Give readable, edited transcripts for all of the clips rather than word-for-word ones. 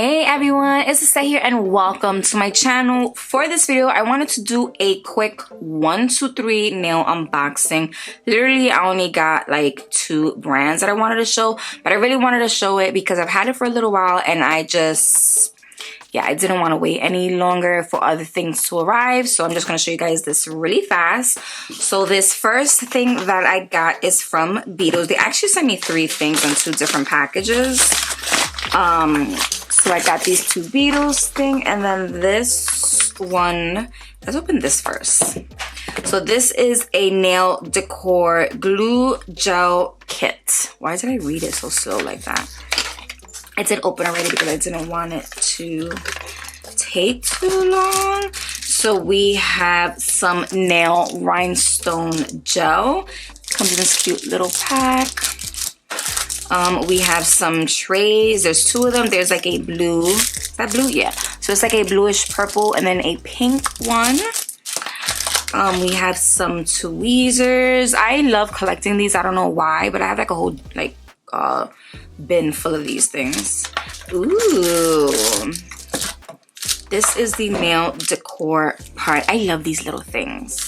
Hey everyone, it's Lissette here and welcome to my channel. For this video, I wanted to do a quick 1, 2, 3 nail unboxing. Literally, I only got like 2 brands that I wanted to show, but I really wanted to show it because I've had it for a little while and I didn't want to wait any longer for other things to arrive. So I'm just going to show you guys this really fast. So this first thing that I got is from Beetles. They actually sent me 3 things in 2 different packages. So I got these 2 Beetles thing, and then this one, let's open this first. So this is a nail decor glue gel kit. Why did I read it so slow like that? I did open already because I didn't want it to take too long. So we have some nail rhinestone gel. Comes in this cute little pack. We have some trays. There's 2 of them. There's like a blue. Is that blue? Yeah. So it's like a bluish purple and then a pink one. We have some tweezers. I love collecting these. I don't know why, but I have like a whole like bin full of these things. Ooh. This is the nail decor part. I love these little things.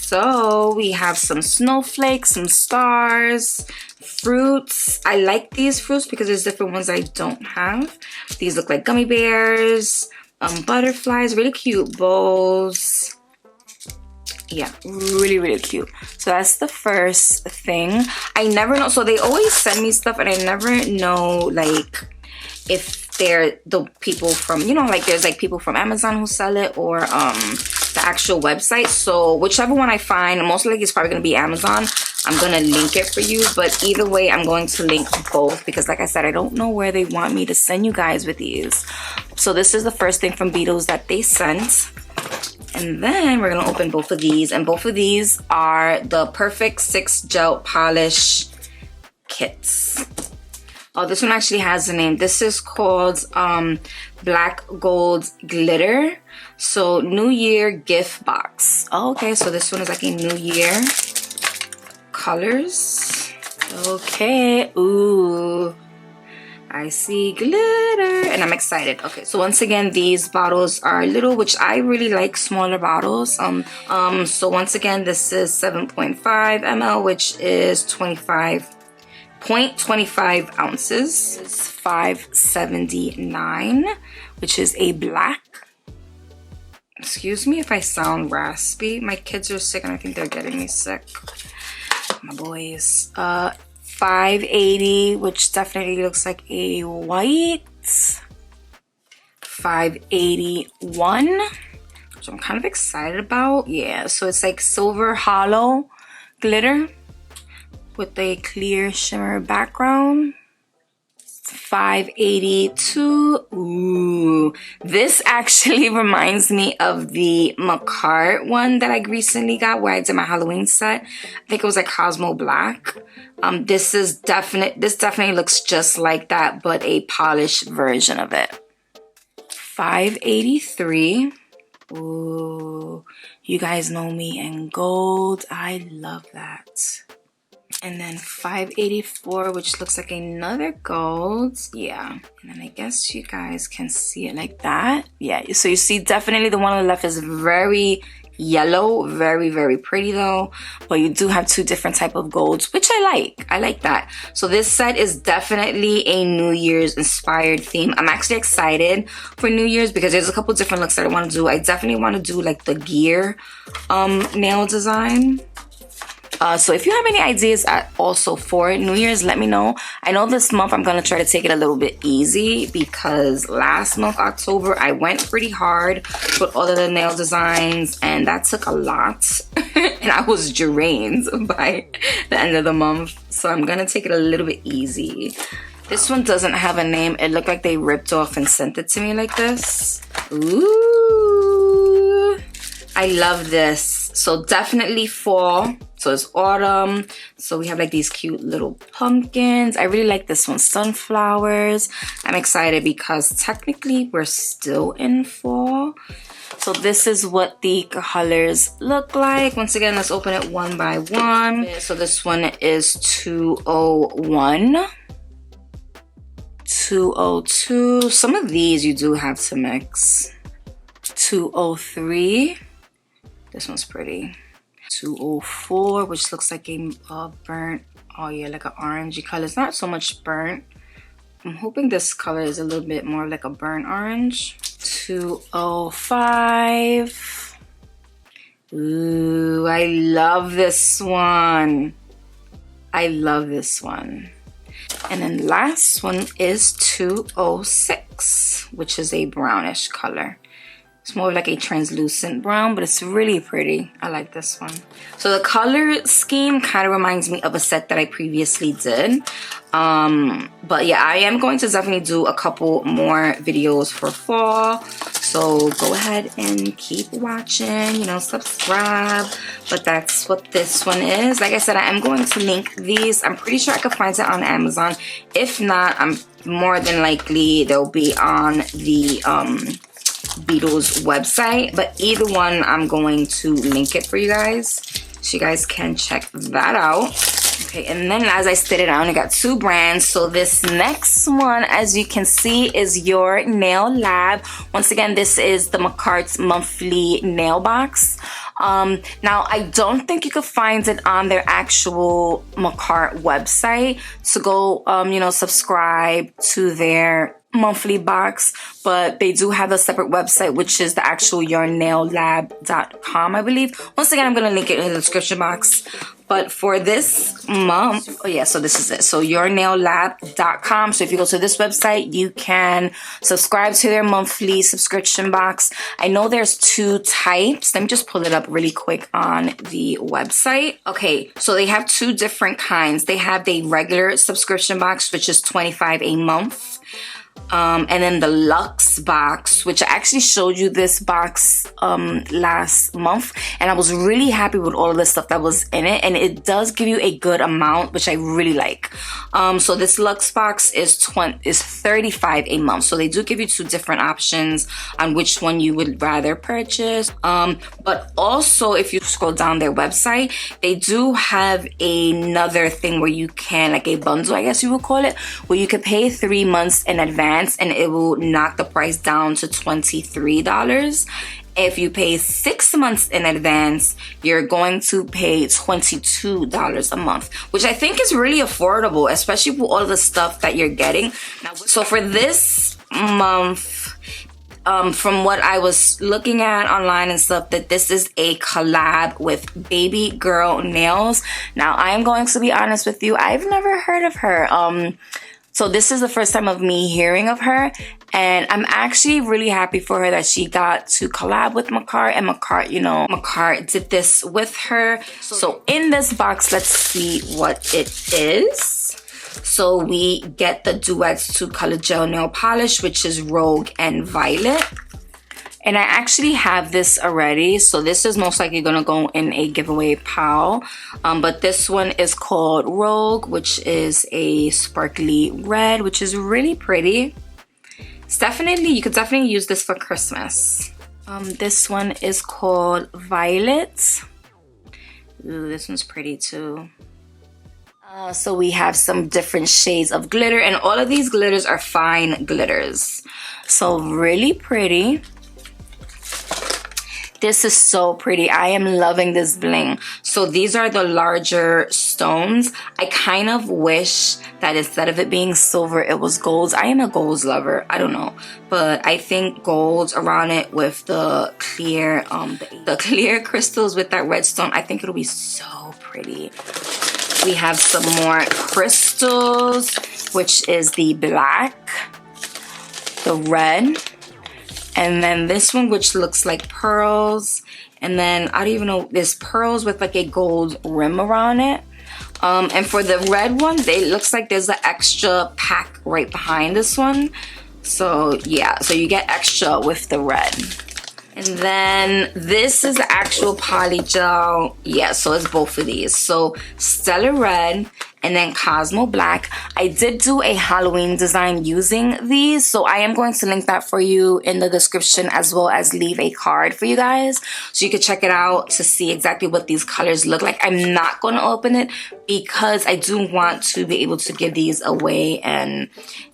So we have some snowflakes, some stars, fruits. I like these fruits because there's different ones I don't have. These look like gummy bears, butterflies, really cute bowls. Yeah, really cute. So that's the first thing. I never know. So they always send me stuff and I never know like if they're the people from, you know, like there's like people from Amazon who sell it or the actual website. So whichever one I find, most likely it's probably going to be Amazon. I'm going to link it for you, but either way I'm going to link both because like I said, I don't know where they want me to send you guys with these. So this is the first thing from Beetles that they sent. And then we're going to open both of these, and both of these are the Perfect 6 Gel Polish Kits. Oh, this one actually has a name. This is called Black Gold Glitter. So New Year gift box. Oh, okay, so this one is like a New Year colors. Okay, ooh, I see glitter and I'm excited. Okay, so once again, these bottles are little, which I really like smaller bottles. So once again, this is 7.5 ml, which is 0.25 ounces. It's $5.79, which is a black. Excuse me if I sound raspy. My kids are sick and I think they're getting me sick. My boys. $5.80, which definitely looks like a white. $5.81, which I'm kind of excited about. Yeah, so it's like silver hollow glitter with a clear shimmer background. $5.82. Ooh, this actually reminds me of the Makartt one that I recently got where I did my Halloween set. I think it was like Cosmo Black. This definitely looks just like that, but a polished version of it. $5.83. Ooh, you guys know me in gold. I love that. And then $5.84, which looks like another gold. Yeah. And then I guess you guys can see it like that. Yeah. So you see definitely the one on the left is very yellow. Very pretty though. But you do have 2 different type of golds, which I like. I like that. So this set is definitely a New Year's inspired theme. I'm actually excited for New Year's because there's a couple different looks that I want to do. I definitely want to do like the gear nail design. So if you have any ideas also for New Year's, let me know. I know this month I'm going to try to take it a little bit easy because last month, October, I went pretty hard with all of the nail designs and that took a lot. And I was drained by the end of the month. So I'm going to take it a little bit easy. This one doesn't have a name. It looked like they ripped off and sent it to me like this. Ooh, I love this. So definitely fall. So it's autumn. So we have like these cute little pumpkins. I really like this one, sunflowers. I'm excited because technically we're still in fall. So this is what the colors look like. Once again, let's open it one by one. So this one is 201. 202. Some of these you do have to mix. 203. This one's pretty. 204, which looks like a burnt, oh yeah, like an orangey color. It's not so much burnt. I'm hoping this color is a little bit more like a burnt orange. 205. Ooh, I love this one. I love this one. And then last one is 206, which is a brownish color. It's more like a translucent brown, but it's really pretty. I like this one. So the color scheme kind of reminds me of a set that I previously did. But yeah, I am going to definitely do a couple more videos for fall. So go ahead and keep watching, you know, subscribe. But that's what this one is. Like I said, I am going to link these. I'm pretty sure I could find it on Amazon. If not, I'm more than likely they'll be on the Beetles website, but either one I'm going to link it for you guys so you guys can check that out. Okay, and then as I stated, I only got 2 brands. So this next one, as you can see, is Your Nail Lab. Once again, this is the Makartt's monthly nail box. Now I don't think you could find it on their actual Makartt website to go you know, subscribe to their monthly box, but they do have a separate website, which is the actual yournaillab.com, I believe. Once again, I'm going to link it in the description box. But for this month, oh yeah, so this is it. So yournaillab.com. So if you go to this website, you can subscribe to their monthly subscription box. I know there's 2 types. Let me just pull it up really quick on the website. Okay, so they have 2 different kinds. They have the regular subscription box, which is $25 a month. And then the Luxe box, which I actually showed you this box last month, and I was really happy with all of the stuff that was in it, and it does give you a good amount, which I really like. So this Luxe box is $35 a month. So they do give you 2 different options on which one you would rather purchase. But also, if you scroll down their website, they do have another thing where you can, like a bundle, I guess you would call it, where you could pay 3 months in advance and it will knock the price down to $23. If you pay 6 months in advance, you're going to pay $22 a month, which I think is really affordable, especially for all the stuff that you're getting. So for this month, from what I was looking at online and stuff, that this is a collab with Baby Girl Nails. Now, I am going to be honest with you, I've never heard of her. So this is the first time of me hearing of her, and I'm actually really happy for her that she got to collab with Makartt, and Makartt, you know, Makartt did this with her. So in this box, let's see what it is. So we get the Duets 2 Color Gel Nail Polish, which is Rogue and Violet. And I actually have this already, so this is most likely gonna go in a giveaway pile. But this one is called Rogue, which is a sparkly red, which is really pretty. It's definitely, you could definitely use this for Christmas. This one is called Violet. Ooh, this one's pretty too. So we have some different shades of glitter, and all of these glitters are fine glitters. So really pretty. This is so pretty. I am loving this bling. So these are the larger stones. I kind of wish that instead of it being silver, it was gold. I am a gold lover. I don't know. But I think gold around it with the clear crystals with that red stone, I think it'll be so pretty. We have some more crystals, which is the black, the red, and then this one, which looks like pearls. And then I don't even know, there's pearls with like a gold rim around it. And for the red one, it looks like there's an extra pack right behind this one. So yeah, so you get extra with the red. And then this is the actual poly gel. Yeah, so it's both of these. So Stellar Red and then Cosmo Black. I did do a Halloween design using these, so I am going to link that for you in the description, as well as leave a card for you guys so you can check it out to see exactly what these colors look like. I'm not going to open it because I do want to be able to give these away, and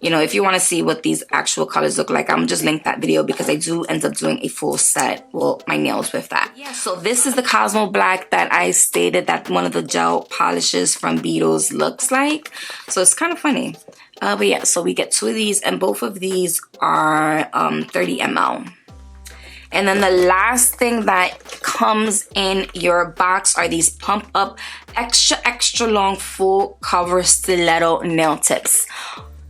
you know, if you want to see what these actual colors look like, I'm just link that video because I do end up doing a full set, well, my nails with that. Yeah, so this is the Cosmo Black that I stated that one of the gel polishes from Beetles looks like. So it's kind of funny. But yeah, so we get 2 of these, and both of these are 30 ml. And then the last thing that comes in your box are these Pump Up extra long full cover stiletto nail tips.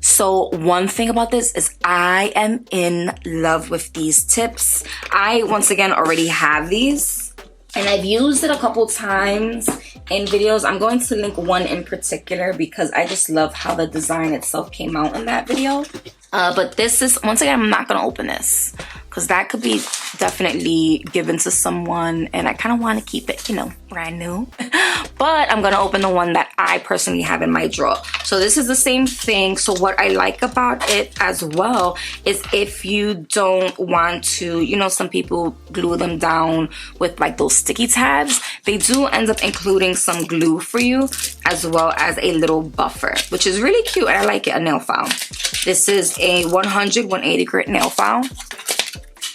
So one thing about this is I am in love with these tips. I, once again, already have these, and I've used it a couple times in videos. I'm going to link one in particular because I just love how the design itself came out in that video. But this is, once again, I'm not going to open this because that could be definitely given to someone, and I kind of want to keep it, you know, brand new. But I'm going to open the one that I personally have in my drawer. So this is the same thing. So what I like about it as well is if you don't want to, you know, some people glue them down with like those sticky tabs. They do end up including some glue for you, as well as a little buffer, which is really cute, and I like it, a nail file. This is a 100-180 grit nail file,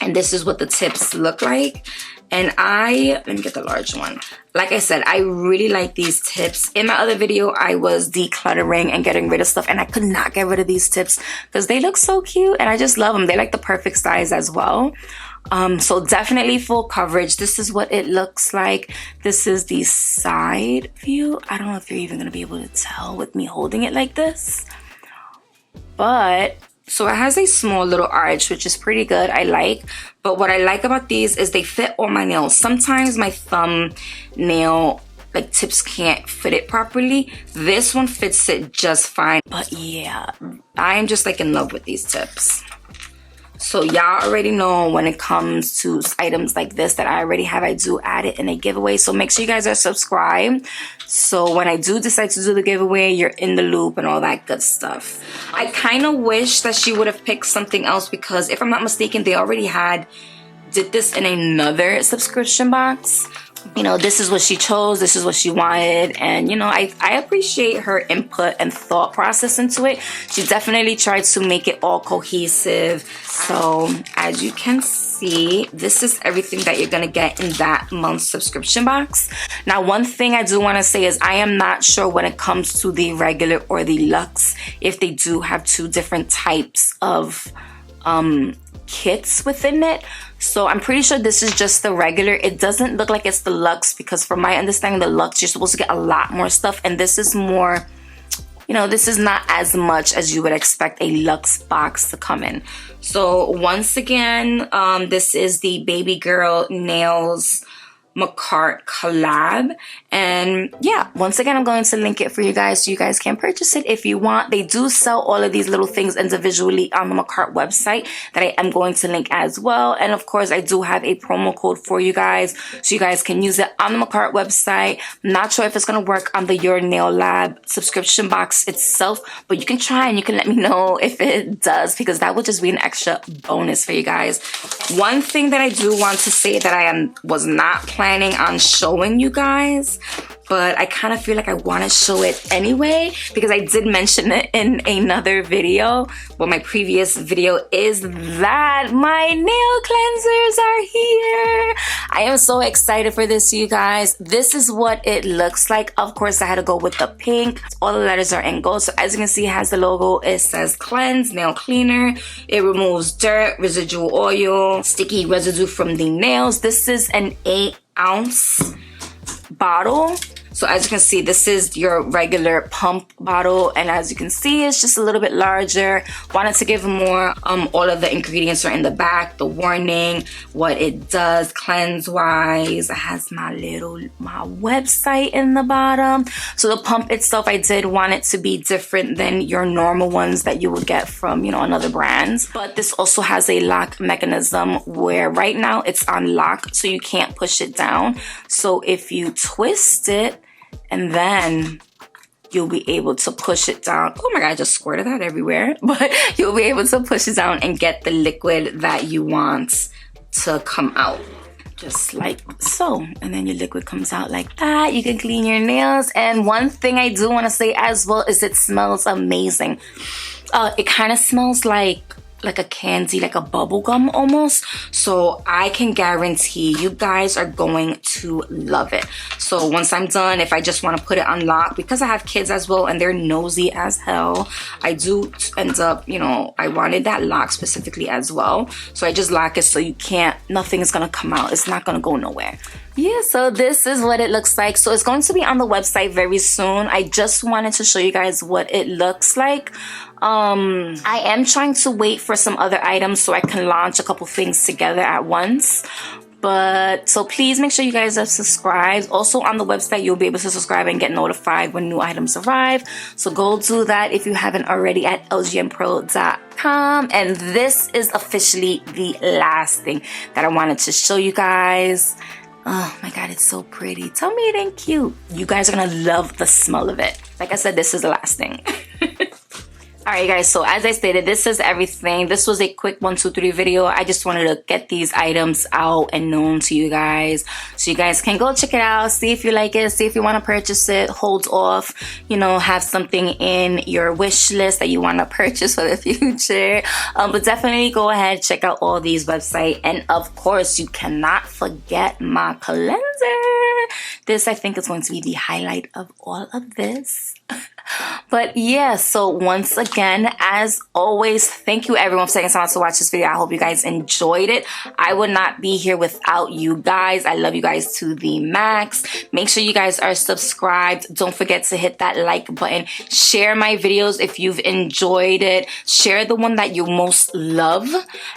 and this is what the tips look like. And let me get the large one. Like I said, I really like these tips. In my other video, I was decluttering and getting rid of stuff, and I could not get rid of these tips because they look so cute, and I just love them. They like the perfect size as well. So definitely full coverage. This is what it looks like. This is the side view. I don't know if you're even gonna be able to tell with me holding it like this, but so it has a small little arch, which is pretty good, I like. But what I like about these is they fit all my nails. Sometimes my thumb nail like tips can't fit it properly. This one fits it just fine. But yeah, I'm just like in love with these tips. So y'all already know when it comes to items like this that I already have, I do add it in a giveaway. So make sure you guys are subscribed. So when I do decide to do the giveaway, you're in the loop and all that good stuff. I kind of wish that she would have picked something else because if I'm not mistaken, they already did this in another subscription box. You know, this is what she chose, this is what she wanted, and you know, I appreciate her input and thought process into it. She definitely tried to make it all cohesive. So as you can see, this is everything that you're gonna get in that month's subscription box. Now, one thing I do want to say is I am not sure when it comes to the regular or the luxe if they do have 2 different types of kits within it. So I'm pretty sure this is just the regular. It doesn't look like it's the luxe because from my understanding, the luxe, you're supposed to get a lot more stuff, and this is more, you know, this is not as much as you would expect a luxe box to come in. So once again, this is the Baby Girl Nails Makartt collab, and yeah, once again, I'm going to link it for you guys so you guys can purchase it if you want. They do sell all of these little things individually on the Makartt website that I am going to link as well. And of course, I do have a promo code for you guys so you guys can use it on the Makartt website. I'm not sure if it's going to work on the Your Nail Lab subscription box itself, but you can try and you can let me know if it does, because that would just be an extra bonus for you guys. One thing that I do want to say that I was not planning on showing you guys, but I kind of feel like I want to show it anyway because I did mention it in another video. Well, my previous video is that my nail cleansers are here. I am so excited for this, you guys. This is what it looks like. Of course, I had to go with the pink. All the letters are in gold. So as you can see, it has the logo. It says Cleanse Nail Cleaner. It removes dirt, residual oil, sticky residue from the nails. This is an 8-ounce bottle. So as you can see, this is your regular pump bottle, and as you can see, it's just a little bit larger. Wanted to give more. All of the ingredients are in the back, the warning, what it does cleanse wise. It has my website in the bottom. So the pump itself, I did want it to be different than your normal ones that you would get from, you know, another brands. But this also has a lock mechanism where right now it's on lock, so you can't push it down. So if you twist it and then you'll be able to push it down. Oh my god, I just squirted that everywhere. But you'll be able to push it down and get the liquid that you want to come out. Just like so. And then your liquid comes out like that. You can clean your nails. And one thing I do want to say as well is it smells amazing. It kind of smells like a candy, like a bubble gum almost. So I can guarantee you guys are going to love it. So once I'm done, if I just want to put it on lock, because I have kids as well and they're nosy as hell, I do end up, you know, I wanted that lock specifically as well. So I just lock it so you can't, nothing is gonna come out. It's not gonna go nowhere. Yeah, so this is what it looks like. So it's going to be on the website very soon. I just wanted to show you guys what it looks like. I am trying to wait for some other items so I can launch a couple things together at once. But so please make sure you guys are subscribed. Also on the website, you'll be able to subscribe and get notified when new items arrive. So go do that if you haven't already at lgnpro.com. And this is officially the last thing that I wanted to show you guys. Oh my god, it's so pretty. Tell me it ain't cute. You guys are gonna love the smell of it. Like I said, this is the last thing. Alright guys, so as I stated, this is everything. This was a quick 1, 2, 3 video. I just wanted to get these items out and known to you guys. So you guys can go check it out, see if you like it, see if you want to purchase it, hold off, you know, have something in your wish list that you want to purchase for the future. But definitely go ahead, check out all these websites. And of course, you cannot forget my cleanser. This, I think, is going to be the highlight of all of this. But yeah, so once again, as always, thank you everyone for taking time out to watch this video. I hope you guys enjoyed it. I would not be here without you guys. I love you guys to the max. Make sure you guys are subscribed. Don't forget to hit that like button. Share my videos if you've enjoyed it. Share the one that you most love.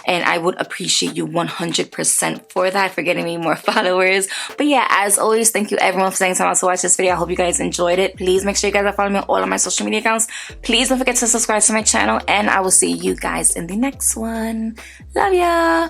And I would appreciate you 100% for that, for getting me more followers. But yeah, as always, thank you everyone for taking time out to watch this video. I hope you guys enjoyed it. Please make sure you guys are following me on all of my social media accounts. Please don't forget to subscribe to my channel, and I will see you guys in the next one. Love ya.